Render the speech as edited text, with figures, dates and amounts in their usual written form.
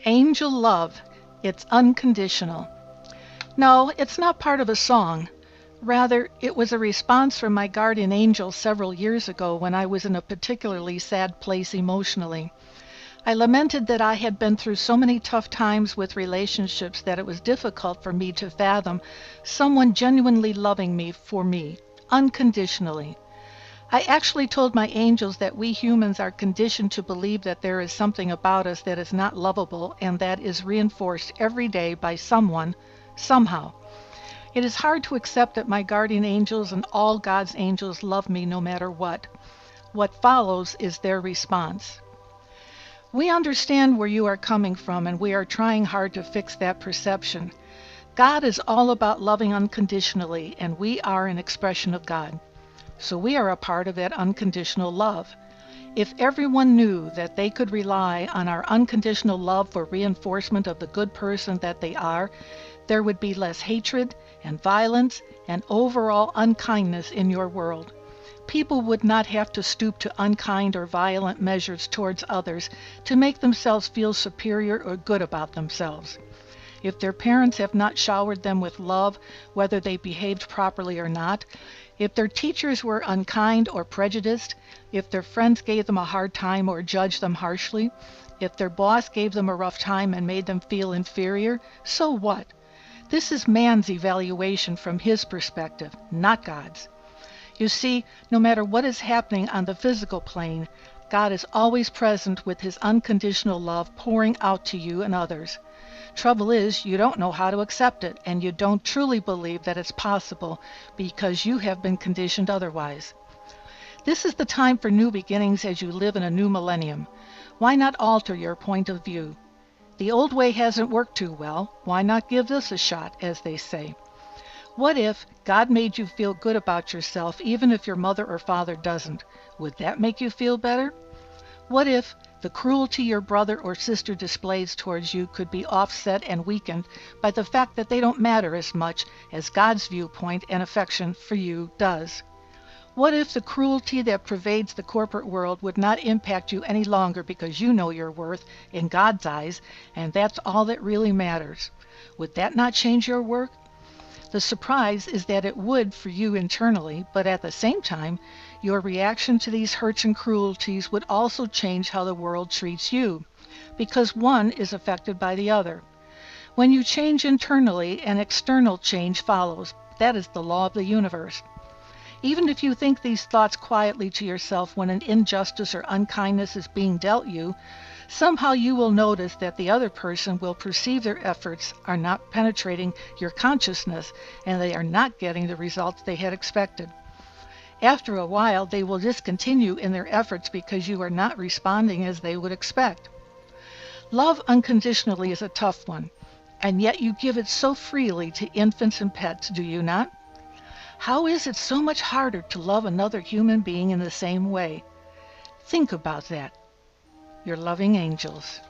Angel love. It's unconditional. No, it's not part of a song. Rather, it was a response from my guardian angel several years ago when I was in a particularly sad place emotionally. I lamented that I had been through so many tough times with relationships that it was difficult for me to fathom someone genuinely loving me for me, unconditionally. I actually told my angels that we humans are conditioned to believe that there is something about us that is not lovable and that is reinforced every day by someone, somehow. It is hard to accept that my guardian angels and all God's angels love me no matter what. What follows is their response. We understand where you are coming from, and we are trying hard to fix that perception. God is all about loving unconditionally, and we are an expression of God. So we are a part of that unconditional love. If everyone knew that they could rely on our unconditional love for reinforcement of the good person that they are, there would be less hatred and violence and overall unkindness in your world. People would not have to stoop to unkind or violent measures towards others to make themselves feel superior or good about themselves. If their parents have not showered them with love, whether they behaved properly or not, if their teachers were unkind or prejudiced, if their friends gave them a hard time or judged them harshly, if their boss gave them a rough time and made them feel inferior, so what? This is man's evaluation from his perspective, not God's. You see, no matter what is happening on the physical plane, God is always present with his unconditional love pouring out to you and others. Trouble is, you don't know how to accept it, and you don't truly believe that it's possible because you have been conditioned otherwise. This is the time for new beginnings as you live in a new millennium. Why not alter your point of view? The old way hasn't worked too well. Why not give this a shot, as they say? What if God made you feel good about yourself even if your mother or father doesn't? Would that make you feel better? What if the cruelty your brother or sister displays towards you could be offset and weakened by the fact that they don't matter as much as God's viewpoint and affection for you does? What if the cruelty that pervades the corporate world would not impact you any longer because you know your worth in God's eyes, and that's all that really matters? Would that not change your work? The surprise is that it would for you internally, but at the same time, your reaction to these hurts and cruelties would also change how the world treats you, because one is affected by the other. When you change internally, an external change follows. That is the law of the universe. Even if you think these thoughts quietly to yourself when an injustice or unkindness is being dealt you, somehow you will notice that the other person will perceive their efforts are not penetrating your consciousness and they are not getting the results they had expected. After a while, they will discontinue in their efforts because you are not responding as they would expect. Love unconditionally is a tough one, and yet you give it so freely to infants and pets, do you not? How is it so much harder to love another human being in the same way? Think about that. Your loving angels.